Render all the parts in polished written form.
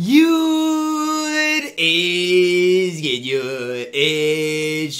It's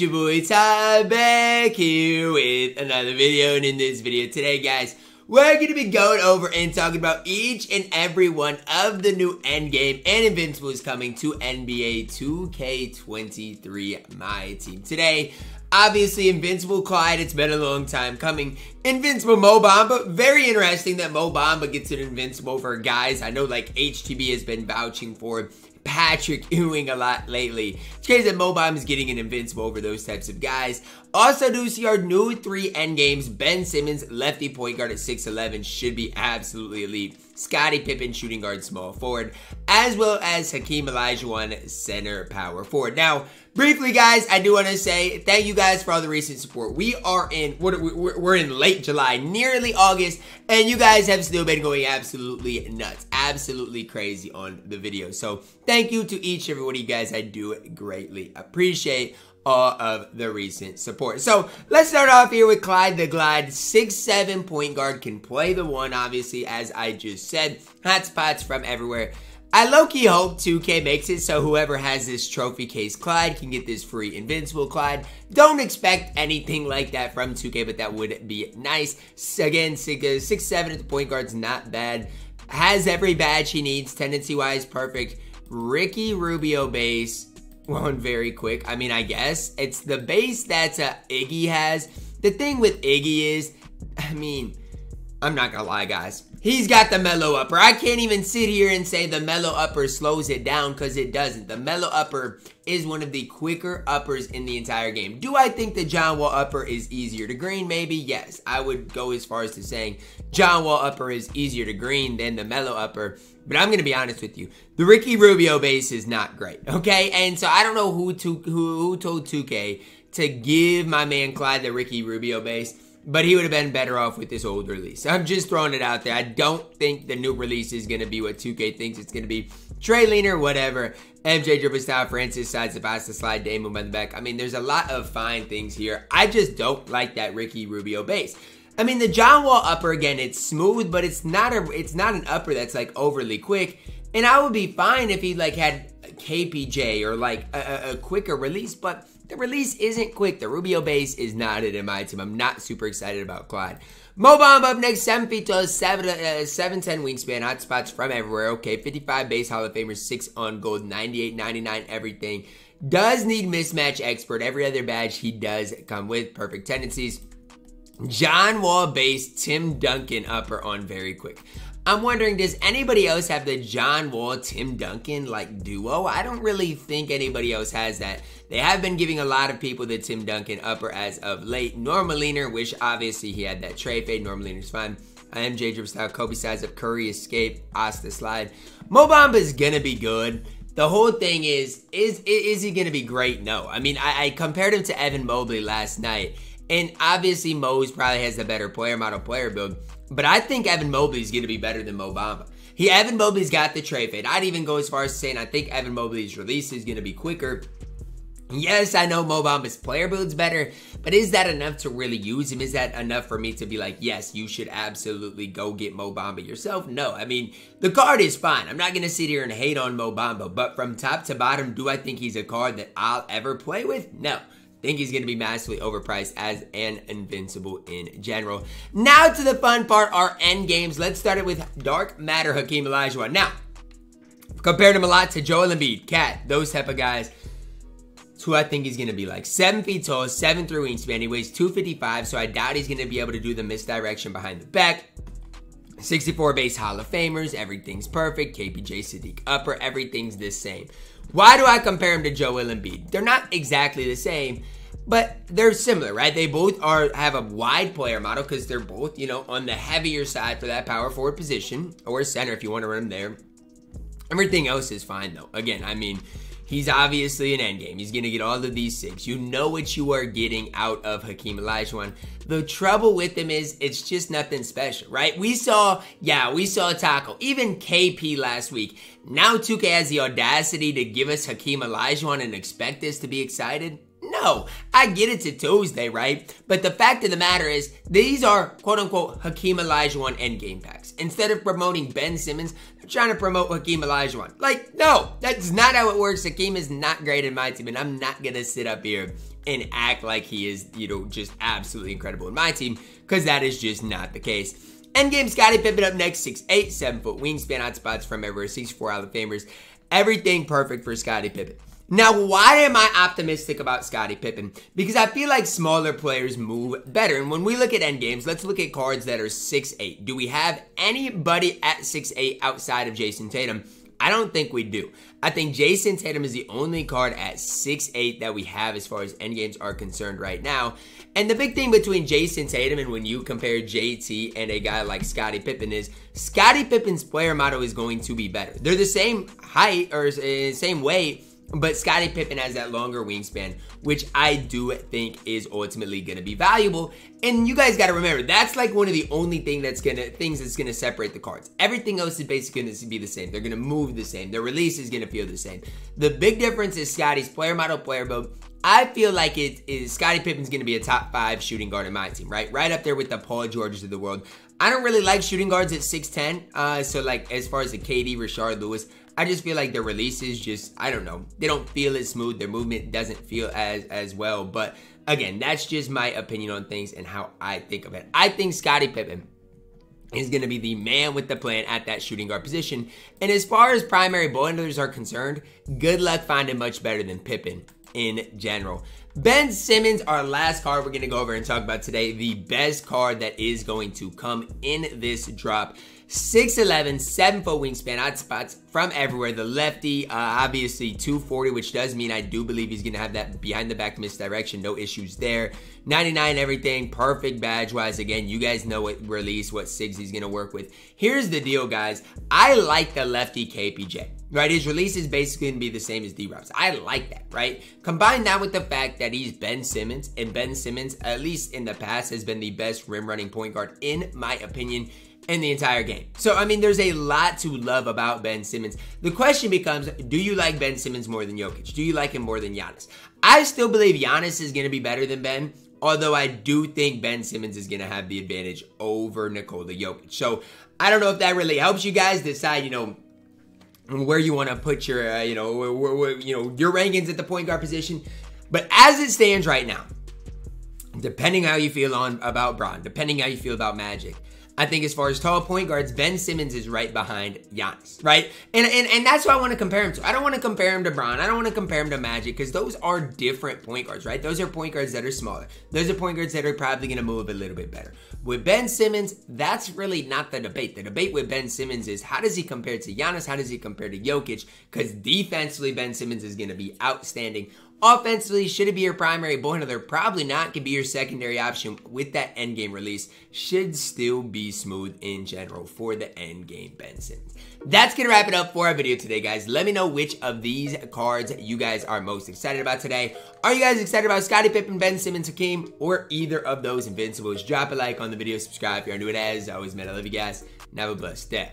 your boy Ty back here with another video, and in this video today, guys, we're going to be going over and talking about each and every one of the new endgame and invincibles coming to NBA 2K23 MyTEAM. Today, obviously, Invincible Clyde, it's been a long time coming. Invincible Mo Bamba, very interesting that Mo Bamba gets an Invincible for guys. I know, like, HTB has been vouching for Patrick Ewing a lot lately. It's crazy that Mo Bamba is getting an Invincible over those types of guys. Also, do see our new 3 endgames. Ben Simmons, lefty point guard at 6'11", should be absolutely elite. Scottie Pippen, shooting guard, small forward, as well as Hakeem Olajuwon, center power forward. Now, briefly, guys, I do want to say thank you guys for all the recent support. We are in, we're in late July, nearly August, and you guys have still been going absolutely nuts, absolutely crazy on the video. So thank you to each and every one of you guys. I do greatly appreciate all of the recent support. So let's start off here with Clyde the Glide. 6'7" point guard, can play the one, obviously, as I just said. Hotspots from everywhere. I low-key hope 2K makes it so whoever has this trophy case Clyde can get this free Invincible Clyde. Don't expect anything like that from 2K, but that would be nice. Again, 6'7" at the point guard's not bad. Has every badge he needs, tendency-wise, perfect. Ricky Rubio base. One very quick. I mean, I guess it's the base that Iggy has. The thing with Iggy is, I mean, I'm not gonna lie, guys. He's got the mellow upper. I can't even sit here and say the mellow upper slows it down, because it doesn't. The mellow upper is one of the quicker uppers in the entire game. Do I think the John Wall upper is easier to green? Maybe, yes. I would go as far as to saying John Wall upper is easier to green than the mellow upper. But I'm going to be honest with you. The Ricky Rubio base is not great, okay? And so I don't know who told 2K to give my man Clyde the Ricky Rubio base, but he would have been better off with this old release. I'm just throwing it out there. I don't think the new release is going to be what 2K thinks it's going to be. Trey Leaner, whatever. MJ dribble style, Francis sides the pass, the slide, Damon by the back. I mean, there's a lot of fine things here. I just don't like that Ricky Rubio base. I mean, the John Wall upper, again, it's smooth, but it's not an upper that's like overly quick. And I would be fine if he like had KPJ or like a quicker release, but the release isn't quick. The Rubio base is not it in my team. I'm not super excited about Clyde. Mo Bamba up next, 7 feet tall, 7'10" wingspan, hot spots from everywhere. Okay, 55 base Hall of Famer, 6 on gold, 98, 99, everything. Does need mismatch expert. Every other badge he does come with. Perfect tendencies. John Wall base, Tim Duncan upper on very quick. I'm wondering, does anybody else have the John Wall, Tim Duncan, like, duo? I don't really think anybody else has that. They have been giving a lot of people the Tim Duncan upper as of late. Normaliner, which obviously he had that tray fade. Normaliner's fine. MJ dribble style, Kobe size up, Curry escape, Asta slide. Mo Bamba is gonna be good. The whole thing is he gonna be great? No. I mean, I compared him to Evan Mobley last night. And obviously, Mo's probably has the better player model player build. But I think Evan Mobley's going to be better than Mo Bamba. Evan Mobley's got the tray fade. I'd even go as far as saying I think Evan Mobley's release is going to be quicker. Yes, I know Mo Bamba's player build's better, but is that enough to really use him? Is that enough for me to be like, yes, you should absolutely go get Mo Bamba yourself? No, I mean, the card is fine. I'm not going to sit here and hate on Mo Bamba, but from top to bottom, do I think he's a card that I'll ever play with? No. Think he's going to be massively overpriced as an Invincible in general. Now to the fun part, our end games. Let's start it with Dark Matter Hakeem Olajuwon. Now, compared him a lot to Joel Embiid, Cat, those type of guys. That's who I think he's going to be like. 7 feet tall, 7'3" wingspan. He weighs 255, so I doubt he's going to be able to do the misdirection behind the back. 64 base Hall of Famers. Everything's perfect. KPJ Sadiq upper. Everything's the same. Why do I compare him to Joel Embiid? They're not exactly the same, but they're similar, right? They both have a wide player model because they're both, you know, on the heavier side for that power forward position, or center if you want to run him there. Everything else is fine, though. Again, I mean, he's obviously an endgame. He's going to get all of these 6. You know what you are getting out of Hakeem Olajuwon. The trouble with him is it's just nothing special, right? We saw Taco, even KP last week. Now 2K has the audacity to give us Hakeem Olajuwon and expect us to be excited? No, I get it's a Tuesday, right? But the fact of the matter is, these are quote-unquote Hakeem Olajuwon endgame packs. Instead of promoting Ben Simmons, they're trying to promote Hakeem Olajuwon. Like, no, that's not how it works. Hakeem is not great in my team, and I'm not gonna sit up here and act like he is, just absolutely incredible in my team, because that is just not the case. Endgame Scottie Pippen up next, 6'8", 7-foot wingspan, hot spots from everywhere, 64 Hall of Famers. Everything perfect for Scottie Pippen. Now, why am I optimistic about Scottie Pippen? Because I feel like smaller players move better. And when we look at endgames, let's look at cards that are 6'8". Do we have anybody at 6'8" outside of Jason Tatum? I don't think we do. I think Jason Tatum is the only card at 6'8" that we have as far as endgames are concerned right now. And the big thing between Jason Tatum and when you compare JT and a guy like Scottie Pippen is Scottie Pippen's player model is going to be better. They're the same height or same weight, but Scottie Pippen has that longer wingspan, which I do think is ultimately going to be valuable. And you guys got to remember, that's like one of the only things that's going to separate the cards. Everything else is basically going to be the same. They're going to move the same. Their release is going to feel the same. The big difference is Scottie's player model, player build. I feel like Scottie Pippen's going to be a top 5 shooting guard in my team, right? Right up there with the Paul Georges of the world. I don't really like shooting guards at 6'10". So like as far as the KD, Rashard Lewis, I just feel like their releases just, I don't know. They don't feel as smooth. Their movement doesn't feel as well. But again, that's just my opinion on things and how I think of it. I think Scottie Pippen is going to be the man with the plan at that shooting guard position. And as far as primary ball handlers are concerned, good luck finding much better than Pippen in general. Ben Simmons, our last card we're going to go over and talk about today. The best card that is going to come in this drop. 6'11", 7-foot wingspan, hot spots from everywhere. The lefty, obviously 240, which does mean I do believe he's going to have that behind the back misdirection. No issues there. 99 everything, perfect badge-wise. Again, you guys know what release, what SIGs he's going to work with. Here's the deal, guys. I like the lefty KPJ, right? His release is basically going to be the same as D-Rob's. I like that, right? Combine that with the fact that he's Ben Simmons, and Ben Simmons, at least in the past, has been the best rim-running point guard, in my opinion, in the entire game. So, I mean, there's a lot to love about Ben Simmons. The question becomes, do you like Ben Simmons more than Jokic? Do you like him more than Giannis? I still believe Giannis is going to be better than Ben, although I do think Ben Simmons is going to have the advantage over Nikola Jokic. So, I don't know if that really helps you guys decide, where you want to put your, your rankings at the point guard position. But as it stands right now, depending how you feel about Bron, depending how you feel about Magic, I think as far as tall point guards, Ben Simmons is right behind Giannis, right? And that's what I want to compare him to. I don't want to compare him to Bron. I don't want to compare him to Magic because those are different point guards, right? Those are point guards that are smaller. Those are point guards that are probably going to move a little bit better. With Ben Simmons, that's really not the debate. The debate with Ben Simmons is how does he compare to Giannis? How does he compare to Jokic? Because defensively, Ben Simmons is going to be outstanding. Offensively, should it be your primary ball handler? Probably not. Could be your secondary option with that endgame release. Should still be smooth in general for the endgame Ben Simmons. That's going to wrap it up for our video today, guys. Let me know which of these cards you guys are most excited about today. Are you guys excited about Scottie Pippen, Ben Simmons, Hakeem, or either of those invincibles? Drop a like on the video, subscribe if you're new, and as always, man, I love you guys, and have a blessed day.